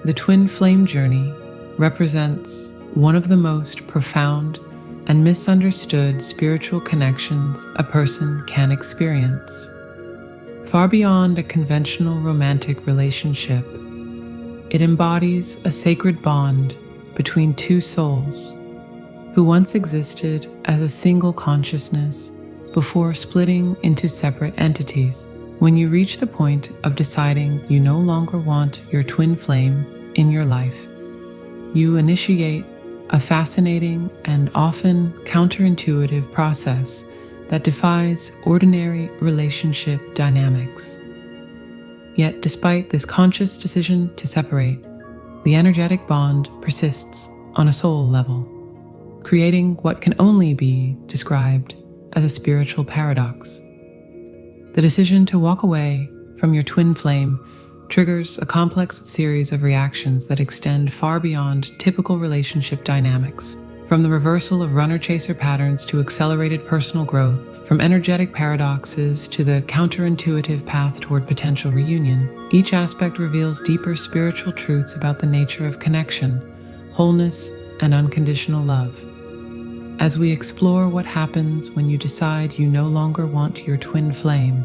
The twin flame journey represents one of the most profound and misunderstood spiritual connections a person can experience. Far beyond a conventional romantic relationship, it embodies a sacred bond between two souls who once existed as a single consciousness before splitting into separate entities. When you reach the point of deciding you no longer want your twin flame in your life, you initiate a fascinating and often counterintuitive process that defies ordinary relationship dynamics. Yet, despite this conscious decision to separate, the energetic bond persists on a soul level, creating what can only be described as a spiritual paradox. The decision to walk away from your twin flame triggers a complex series of reactions that extend far beyond typical relationship dynamics, from the reversal of runner-chaser patterns to accelerated personal growth, from energetic paradoxes to the counterintuitive path toward potential reunion. Each aspect reveals deeper spiritual truths about the nature of connection, wholeness, and unconditional love. As we explore what happens when you decide you no longer want your twin flame,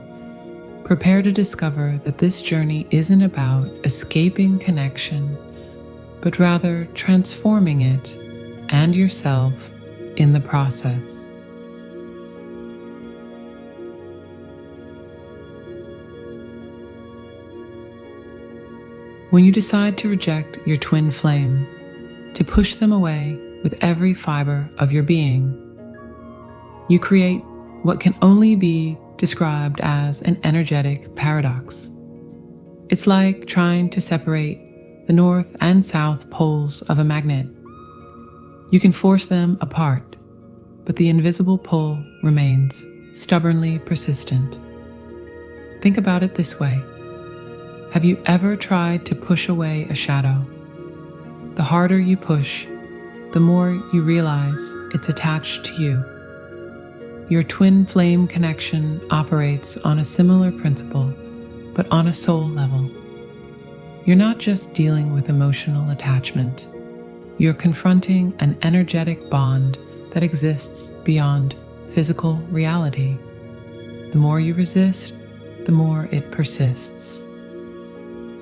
prepare to discover that this journey isn't about escaping connection, but rather transforming it and yourself in the process. When you decide to reject your twin flame, to push them away with every fiber of your being, you create what can only be described as an energetic paradox. It's like trying to separate the north and south poles of a magnet. You can force them apart, but the invisible pull remains stubbornly persistent. Think about it this way. Have you ever tried to push away a shadow? The harder you push, the more you realize it's attached to you. Your twin flame connection operates on a similar principle, but on a soul level. You're not just dealing with emotional attachment. You're confronting an energetic bond that exists beyond physical reality. The more you resist, the more it persists.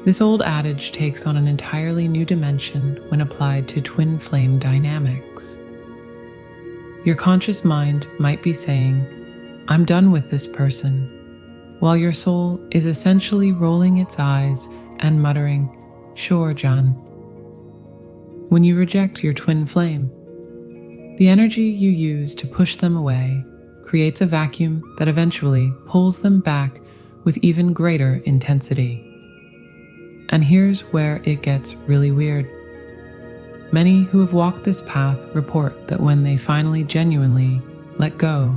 This old adage takes on an entirely new dimension when applied to twin flame dynamics. Your conscious mind might be saying, "I'm done with this person," while your soul is essentially rolling its eyes and muttering, "Sure, John." When you reject your twin flame, the energy you use to push them away creates a vacuum that eventually pulls them back with even greater intensity. And here's where it gets really weird. Many who have walked this path report that when they finally genuinely let go,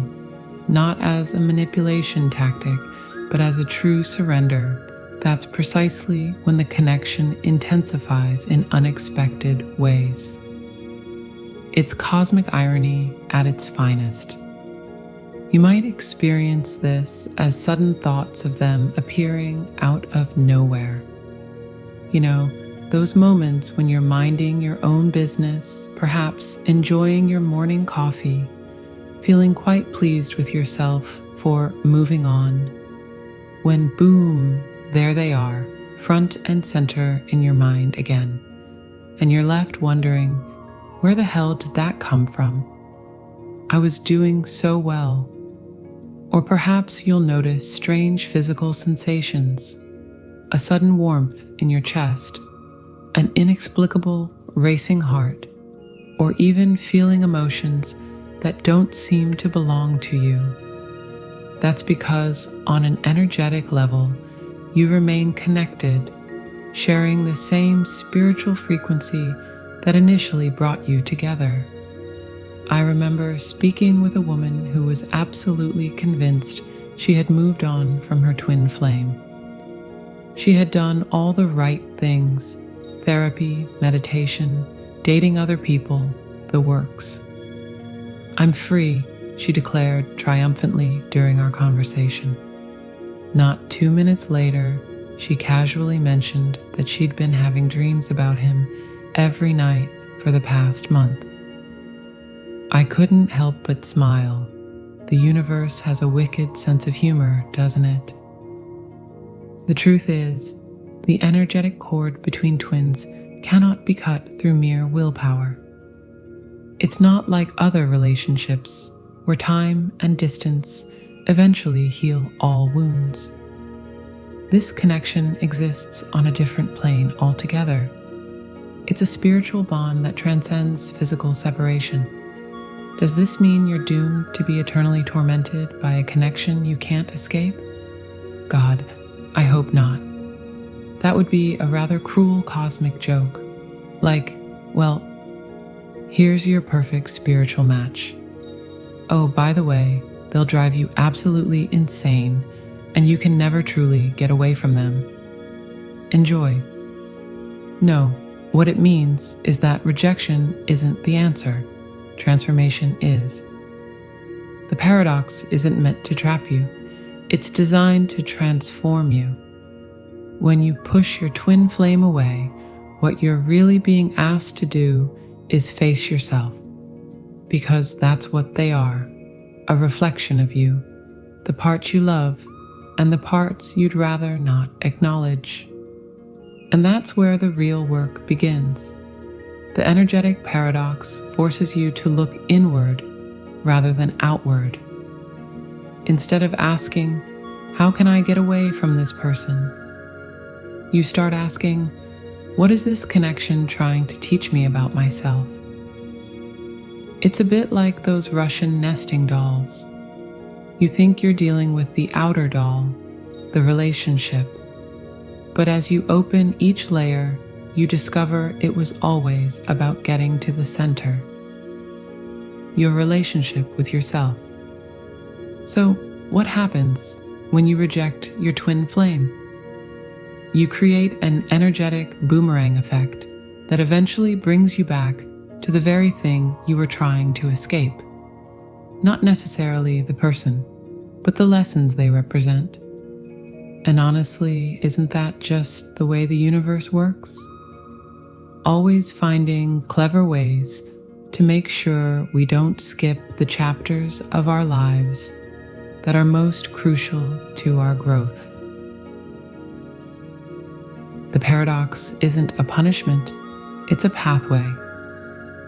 not as a manipulation tactic, but as a true surrender, that's precisely when the connection intensifies in unexpected ways. It's cosmic irony at its finest. You might experience this as sudden thoughts of them appearing out of nowhere. You know, those moments when you're minding your own business, perhaps enjoying your morning coffee, feeling quite pleased with yourself for moving on, when boom, there they are, front and center in your mind again, and you're left wondering, where the hell did that come from? I was doing so well. Or perhaps you'll notice strange physical sensations, a sudden warmth in your chest, an inexplicable racing heart, or even feeling emotions that don't seem to belong to you. That's because on an energetic level, you remain connected, sharing the same spiritual frequency that initially brought you together. I remember speaking with a woman who was absolutely convinced she had moved on from her twin flame. She had done all the right things: therapy, meditation, dating other people, the works. "I'm free," she declared triumphantly during our conversation. Not 2 minutes later, she casually mentioned that she'd been having dreams about him every night for the past month. I couldn't help but smile. The universe has a wicked sense of humor, doesn't it? The truth is, the energetic cord between twins cannot be cut through mere willpower. It's not like other relationships where time and distance eventually heal all wounds. This connection exists on a different plane altogether. It's a spiritual bond that transcends physical separation. Does this mean you're doomed to be eternally tormented by a connection you can't escape? God, I hope not. That would be a rather cruel cosmic joke. Like, well, here's your perfect spiritual match. Oh, by the way, they'll drive you absolutely insane, and you can never truly get away from them. Enjoy. No, what it means is that rejection isn't the answer. Transformation is. The paradox isn't meant to trap you. It's designed to transform you. When you push your twin flame away, what you're really being asked to do is face yourself. Because that's what they are, a reflection of you, the parts you love and the parts you'd rather not acknowledge. And that's where the real work begins. The energetic paradox forces you to look inward rather than outward. Instead of asking, how can I get away from this person? You start asking, what is this connection trying to teach me about myself? It's a bit like those Russian nesting dolls. You think you're dealing with the outer doll, the relationship, but as you open each layer, you discover it was always about getting to the center, your relationship with yourself. So, what happens when you reject your twin flame? You create an energetic boomerang effect that eventually brings you back to the very thing you were trying to escape. Not necessarily the person, but the lessons they represent. And honestly, isn't that just the way the universe works? Always finding clever ways to make sure we don't skip the chapters of our lives that are most crucial to our growth. The paradox isn't a punishment, it's a pathway.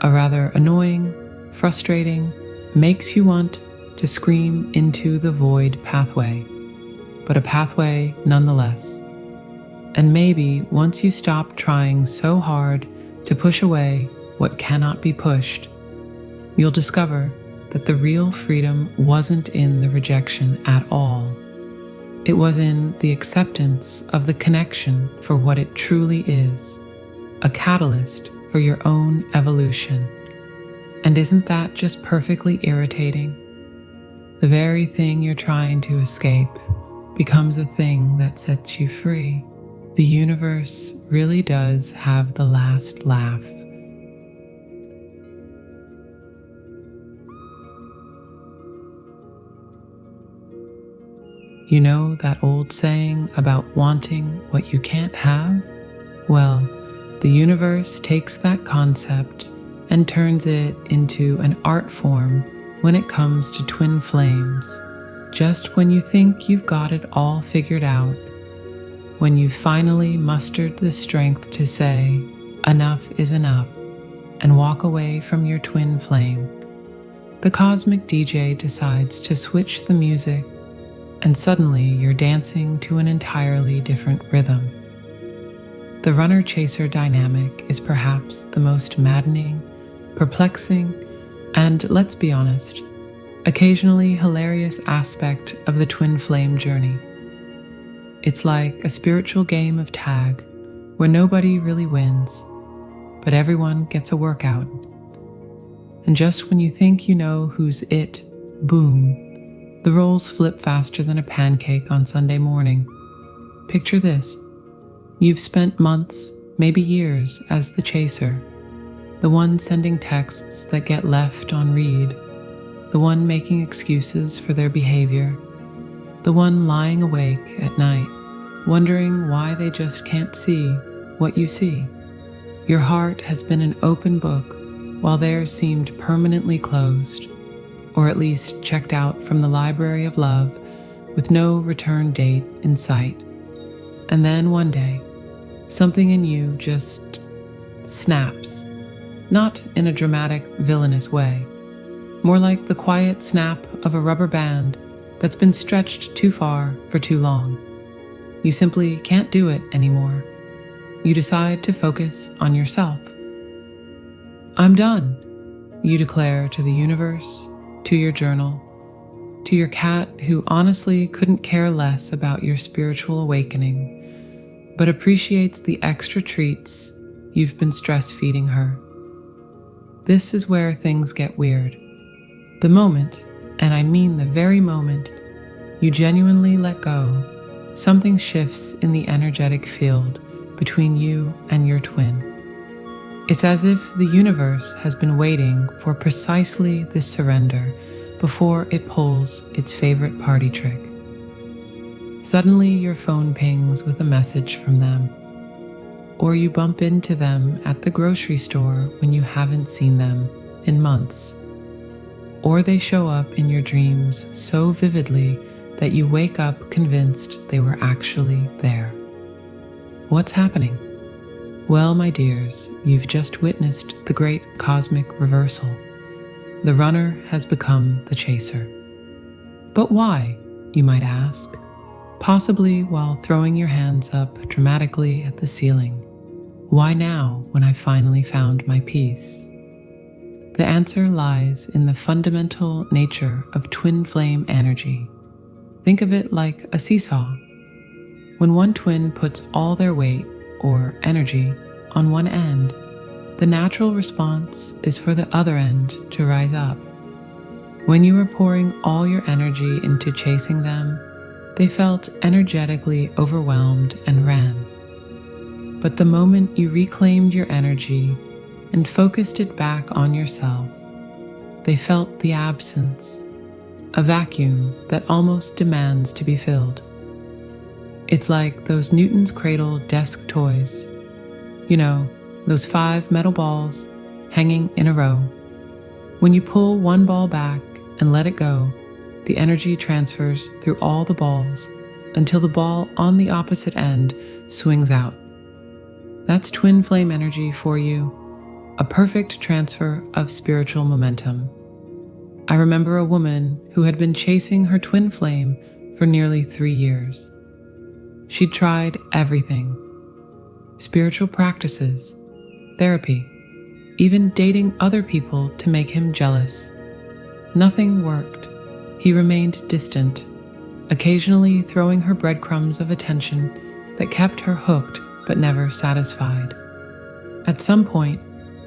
A rather annoying, frustrating, makes you want to scream into the void pathway, but a pathway nonetheless. And maybe once you stop trying so hard to push away what cannot be pushed, you'll discover that the real freedom wasn't in the rejection at all. It was in the acceptance of the connection for what it truly is, a catalyst for your own evolution. And isn't that just perfectly irritating? The very thing you're trying to escape becomes the thing that sets you free. The universe really does have the last laugh. You know that old saying about wanting what you can't have? Well, the universe takes that concept and turns it into an art form when it comes to twin flames. Just when you think you've got it all figured out, when you've finally mustered the strength to say, enough is enough, and walk away from your twin flame, the cosmic DJ decides to switch the music, and suddenly you're dancing to an entirely different rhythm. The runner-chaser dynamic is perhaps the most maddening, perplexing, and, let's be honest, occasionally hilarious aspect of the twin flame journey. It's like a spiritual game of tag where nobody really wins, but everyone gets a workout. And just when you think you know who's it, boom, the roles flip faster than a pancake on Sunday morning. Picture this. You've spent months, maybe years, as the chaser, the one sending texts that get left on read, the one making excuses for their behavior, the one lying awake at night, wondering why they just can't see what you see. Your heart has been an open book while theirs seemed permanently closed, or at least checked out from the library of love with no return date in sight. And then one day, something in you just snaps, not in a dramatic, villainous way, more like the quiet snap of a rubber band that's been stretched too far for too long. You simply can't do it anymore. You decide to focus on yourself. I'm done, you declare to the universe, to your journal, to your cat who honestly couldn't care less about your spiritual awakening, but appreciates the extra treats you've been stress feeding her. This is where things get weird. The moment, and I mean the very moment, you genuinely let go, something shifts in the energetic field between you and your twin. It's as if the universe has been waiting for precisely this surrender before it pulls its favorite party trick. Suddenly your phone pings with a message from them, or you bump into them at the grocery store when you haven't seen them in months, or they show up in your dreams so vividly that you wake up convinced they were actually there. What's happening? Well, my dears, you've just witnessed the great cosmic reversal. The runner has become the chaser. But why, you might ask, possibly while throwing your hands up dramatically at the ceiling. Why now, when I finally found my peace? The answer lies in the fundamental nature of twin flame energy. Think of it like a seesaw. When one twin puts all their weight, or energy, on one end, the natural response is for the other end to rise up. When you were pouring all your energy into chasing them, they felt energetically overwhelmed and ran. But the moment you reclaimed your energy and focused it back on yourself, they felt the absence, a vacuum that almost demands to be filled. It's like those Newton's Cradle desk toys. You know, those 5 metal balls hanging in a row. When you pull one ball back and let it go, the energy transfers through all the balls until the ball on the opposite end swings out. That's twin flame energy for you, a perfect transfer of spiritual momentum. I remember a woman who had been chasing her twin flame for nearly 3 years. She'd tried everything: spiritual practices, therapy, even dating other people to make him jealous. Nothing worked. He remained distant, occasionally throwing her breadcrumbs of attention that kept her hooked but never satisfied. At some point,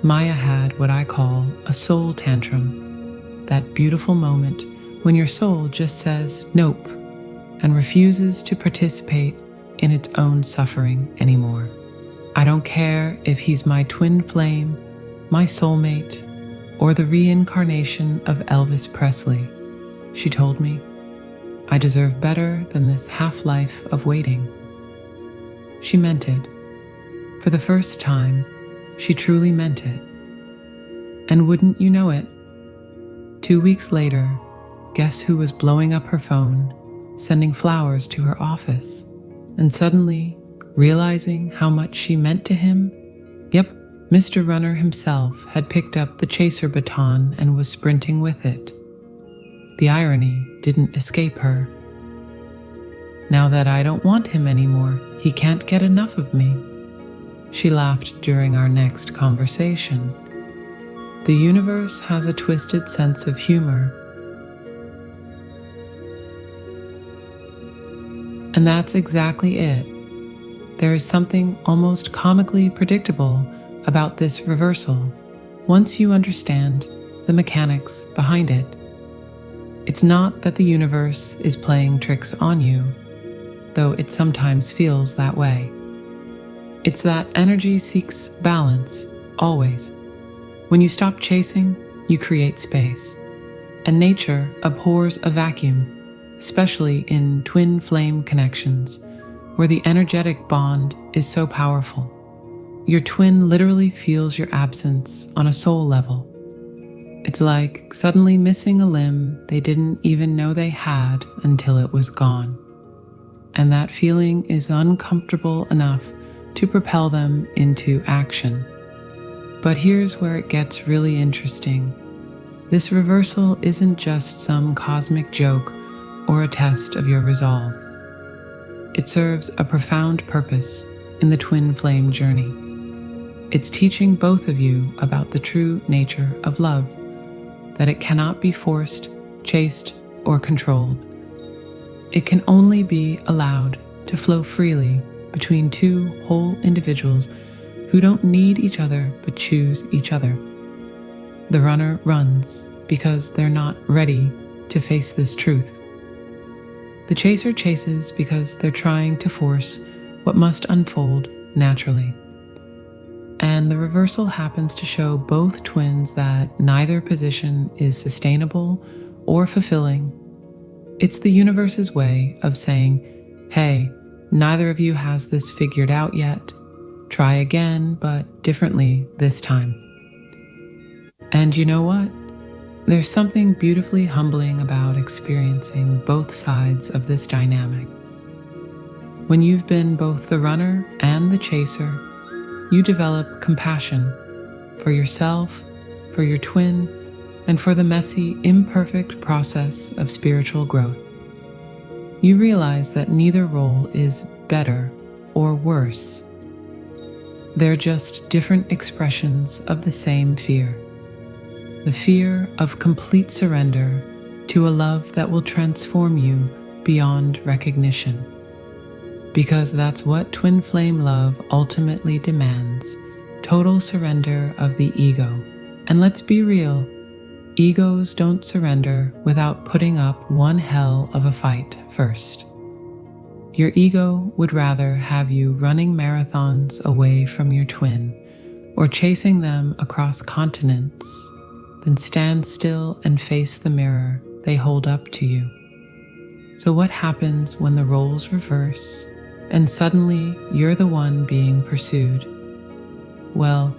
Maya had what I call a soul tantrum, that beautiful moment when your soul just says nope and refuses to participate in its own suffering anymore. I don't care if he's my twin flame, my soulmate, or the reincarnation of Elvis Presley, she told me. I deserve better than this half-life of waiting. She meant it. For the first time, she truly meant it. And wouldn't you know it, 2 weeks later, guess who was blowing up her phone, sending flowers to her office, and suddenly realizing how much she meant to him? Yep, Mr. Runner himself had picked up the chaser baton and was sprinting with it. The irony didn't escape her. Now that I don't want him anymore, he can't get enough of me. She laughed during our next conversation. The universe has a twisted sense of humor. And that's exactly it. There is something almost comically predictable about this reversal once you understand the mechanics behind it. It's not that the universe is playing tricks on you, though it sometimes feels that way. It's that energy seeks balance, always. When you stop chasing, you create space. And nature abhors a vacuum, especially in twin flame connections, where the energetic bond is so powerful. Your twin literally feels your absence on a soul level. It's like suddenly missing a limb they didn't even know they had until it was gone. And that feeling is uncomfortable enough to propel them into action. But here's where it gets really interesting. This reversal isn't just some cosmic joke or a test of your resolve. It serves a profound purpose in the twin flame journey. It's teaching both of you about the true nature of love, that it cannot be forced, chased, or controlled. It can only be allowed to flow freely between two whole individuals who don't need each other but choose each other. The runner runs because they're not ready to face this truth. The chaser chases because they're trying to force what must unfold naturally. And the reversal happens to show both twins that neither position is sustainable or fulfilling. It's the universe's way of saying, hey, neither of you has this figured out yet. Try again, but differently this time. And you know what? There's something beautifully humbling about experiencing both sides of this dynamic. When you've been both the runner and the chaser, you develop compassion for yourself, for your twin, and for the messy, imperfect process of spiritual growth. You realize that neither role is better or worse. They're just different expressions of the same fear. The fear of complete surrender to a love that will transform you beyond recognition. Because that's what twin flame love ultimately demands, total surrender of the ego. And let's be real, egos don't surrender without putting up one hell of a fight first. Your ego would rather have you running marathons away from your twin or chasing them across continents than stand still and face the mirror they hold up to you. So what happens when the roles reverse and suddenly you're the one being pursued? Well,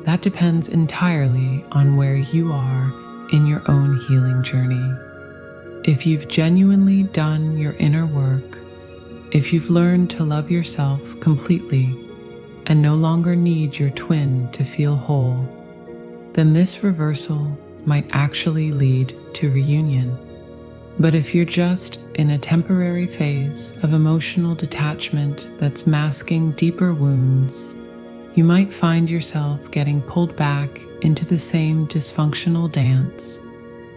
that depends entirely on where you are in your own healing journey. If you've genuinely done your inner work, if you've learned to love yourself completely and no longer need your twin to feel whole, then this reversal might actually lead to reunion. But if you're just in a temporary phase of emotional detachment that's masking deeper wounds, you might find yourself getting pulled back into the same dysfunctional dance,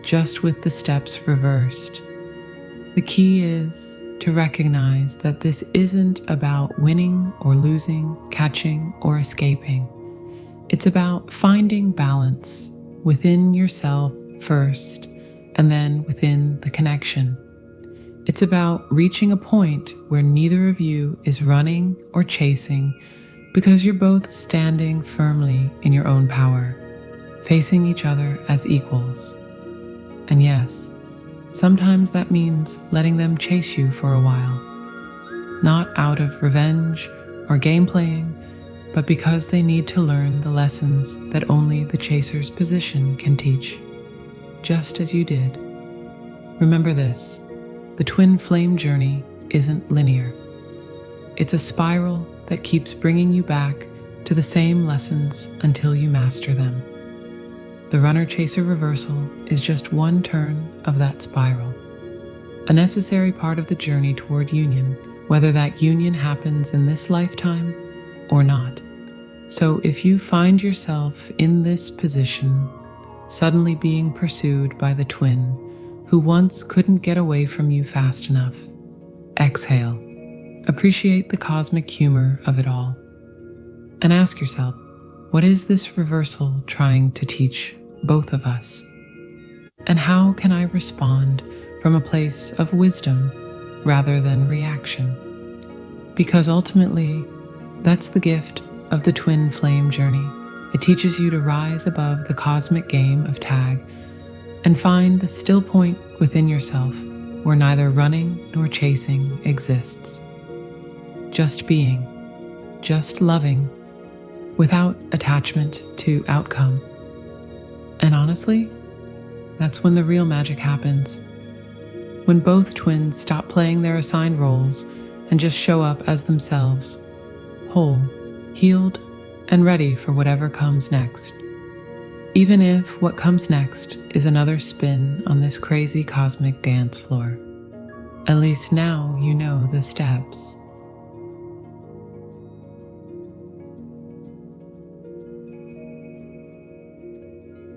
just with the steps reversed. The key is to recognize that this isn't about winning or losing, catching or escaping. It's about finding balance within yourself first, and then within the connection. It's about reaching a point where neither of you is running or chasing because you're both standing firmly in your own power, facing each other as equals. And yes, sometimes that means letting them chase you for a while, not out of revenge or game playing, but because they need to learn the lessons that only the chaser's position can teach, just as you did. Remember this, the twin flame journey isn't linear. It's a spiral that keeps bringing you back to the same lessons until you master them. The runner-chaser reversal is just one turn of that spiral, a necessary part of the journey toward union, whether that union happens in this lifetime or not. So if you find yourself in this position, suddenly being pursued by the twin who once couldn't get away from you fast enough, exhale. Appreciate the cosmic humor of it all. And ask yourself, what is this reversal trying to teach both of us? And how can I respond from a place of wisdom rather than reaction? Because ultimately, that's the gift of the twin flame journey. It teaches you to rise above the cosmic game of tag and find the still point within yourself where neither running nor chasing exists. just being, just loving, without attachment to outcome. And honestly, that's when the real magic happens. When both twins stop playing their assigned roles and just show up as themselves, whole, healed, and ready for whatever comes next. Even if what comes next is another spin on this crazy cosmic dance floor. At least now you know the steps.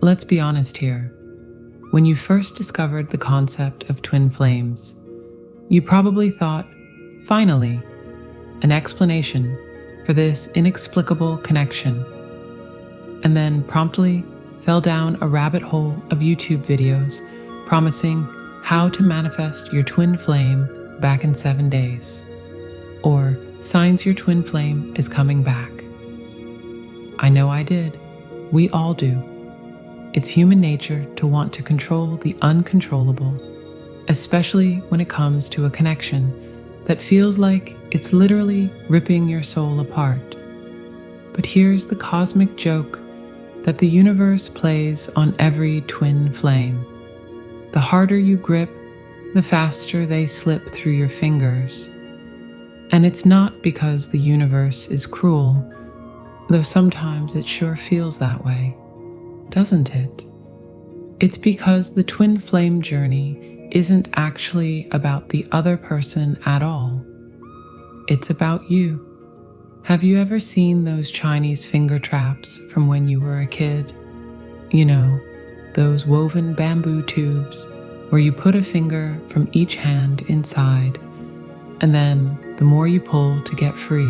Let's be honest here. When you first discovered the concept of twin flames, you probably thought, finally, an explanation for this inexplicable connection, and then promptly fell down a rabbit hole of YouTube videos promising how to manifest your twin flame back in 7 days, or signs your twin flame is coming back. I know I did. We all do. It's human nature to want to control the uncontrollable, especially when it comes to a connection that feels like it's literally ripping your soul apart. But here's the cosmic joke that the universe plays on every twin flame. The harder you grip, the faster they slip through your fingers. And it's not because the universe is cruel, though sometimes it sure feels that way, doesn't it? It's because the twin flame journey isn't actually about the other person at all. It's about you. Have you ever seen those Chinese finger traps from when you were a kid? You know, those woven bamboo tubes where you put a finger from each hand inside, and then the more you pull to get free,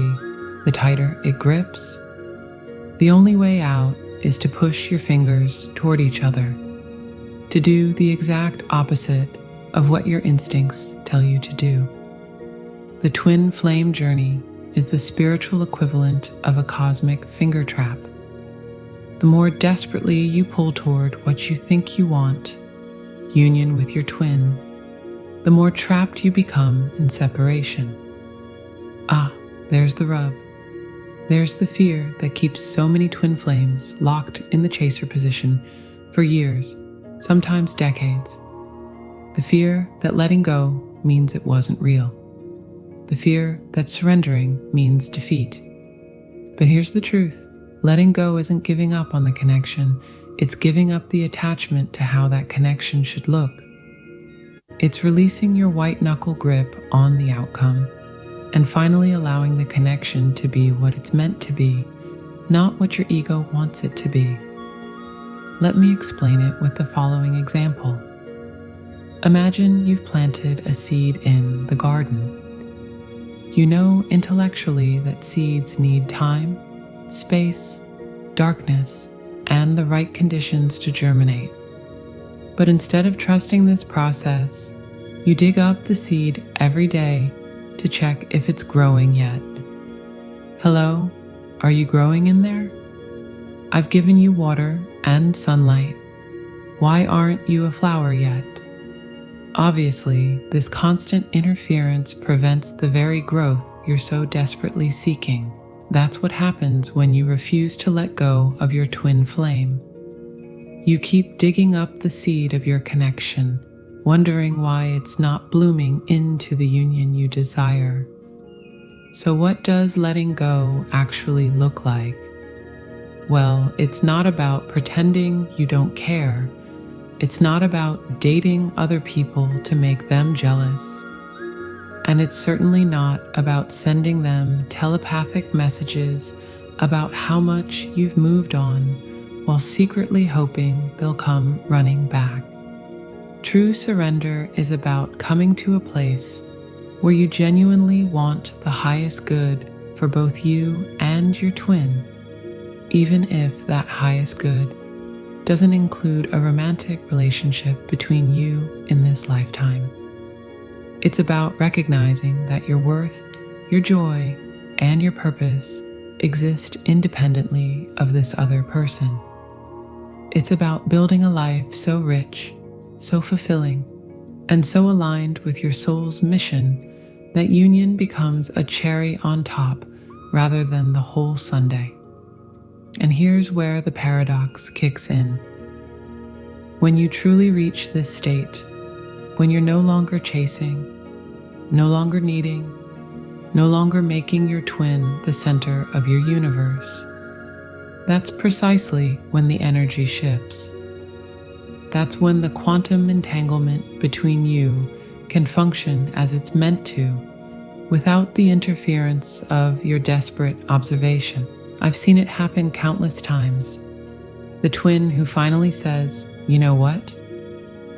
the tighter it grips. The only way out is to push your fingers toward each other, to do the exact opposite of what your instincts tell you to do. The twin flame journey is the spiritual equivalent of a cosmic finger trap. The more desperately you pull toward what you think you want, union with your twin, the more trapped you become in separation. Ah, there's the rub. There's the fear that keeps so many twin flames locked in the chaser position for years, sometimes decades. The fear that letting go means it wasn't real. The fear that surrendering means defeat. But here's the truth. Letting go isn't giving up on the connection. It's giving up the attachment to how that connection should look. It's releasing your white-knuckle grip on the outcome and finally allowing the connection to be what it's meant to be, not what your ego wants it to be. Let me explain it with the following example. Imagine you've planted a seed in the garden. You know intellectually that seeds need time, space, darkness, and the right conditions to germinate. But instead of trusting this process, you dig up the seed every day to check if it's growing yet. Hello, are you growing in there? I've given you water and sunlight. Why aren't you a flower yet? Obviously, this constant interference prevents the very growth you're so desperately seeking. That's what happens when you refuse to let go of your twin flame. You keep digging up the seed of your connection, wondering why it's not blooming into the union you desire. So what does letting go actually look like? Well, it's not about pretending you don't care. It's not about dating other people to make them jealous. And it's certainly not about sending them telepathic messages about how much you've moved on while secretly hoping they'll come running back. True surrender is about coming to a place where you genuinely want the highest good for both you and your twin, even if that highest good doesn't include a romantic relationship between you in this lifetime. It's about recognizing that your worth, your joy, and your purpose exist independently of this other person. It's about building a life so rich, so fulfilling, and so aligned with your soul's mission that union becomes a cherry on top rather than the whole sundae. And here's where the paradox kicks in. When you truly reach this state, when you're no longer chasing, no longer needing, no longer making your twin the center of your universe, that's precisely when the energy shifts. That's when the quantum entanglement between you can function as it's meant to, without the interference of your desperate observation. I've seen it happen countless times. The twin who finally says, "You know what?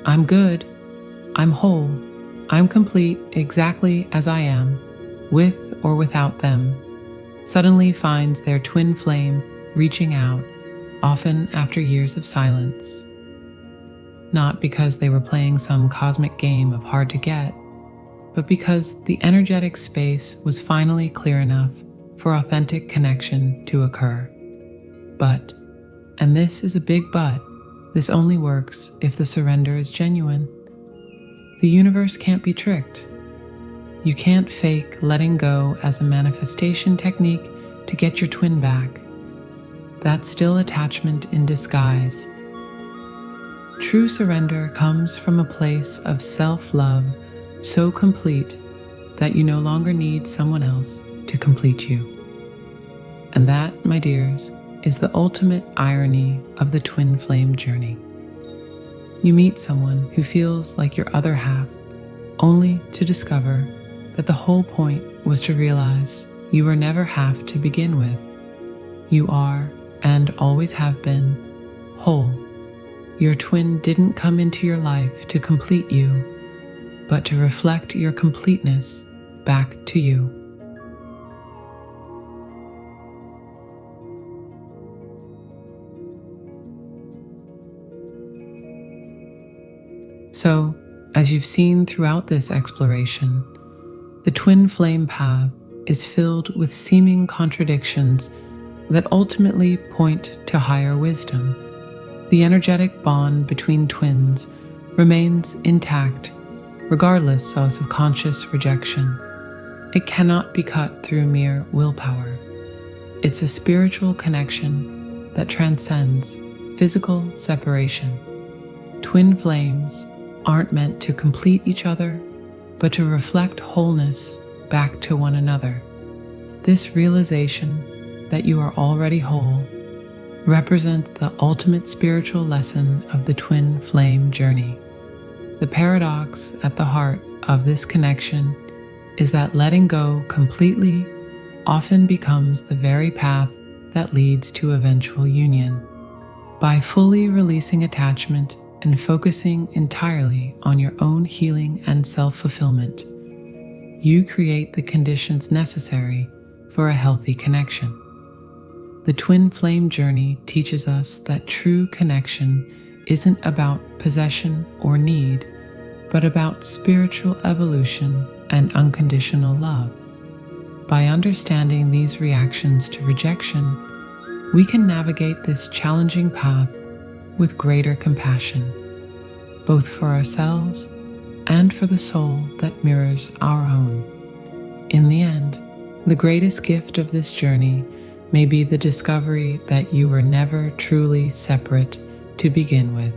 I'm good. I'm whole. I'm complete exactly as I am, with or without them," suddenly finds their twin flame reaching out, often after years of silence. Not because they were playing some cosmic game of hard to get, but because the energetic space was finally clear enough for authentic connection to occur. But, and this is a big but, this only works if the surrender is genuine. The universe can't be tricked. You can't fake letting go as a manifestation technique to get your twin back. That's still attachment in disguise. True surrender comes from a place of self-love so complete that you no longer need someone else to complete you. And that, my dears, is the ultimate irony of the twin flame journey. You meet someone who feels like your other half, only to discover that the whole point was to realize you were never half to begin with. You are, and always have been, whole. Your twin didn't come into your life to complete you, but to reflect your completeness back to you. So, as you've seen throughout this exploration, the twin flame path is filled with seeming contradictions that ultimately point to higher wisdom. The energetic bond between twins remains intact, regardless of subconscious rejection. It cannot be cut through mere willpower. It's a spiritual connection that transcends physical separation. Twin flames aren't meant to complete each other, but to reflect wholeness back to one another. This realization that you are already whole represents the ultimate spiritual lesson of the twin flame journey. The paradox at the heart of this connection is that letting go completely often becomes the very path that leads to eventual union. By fully releasing attachment and focusing entirely on your own healing and self-fulfillment, you create the conditions necessary for a healthy connection. The twin flame journey teaches us that true connection isn't about possession or need, but about spiritual evolution and unconditional love. By understanding these reactions to rejection, we can navigate this challenging path with greater compassion, both for ourselves and for the soul that mirrors our own. In the end, the greatest gift of this journey may be the discovery that you were never truly separate to begin with.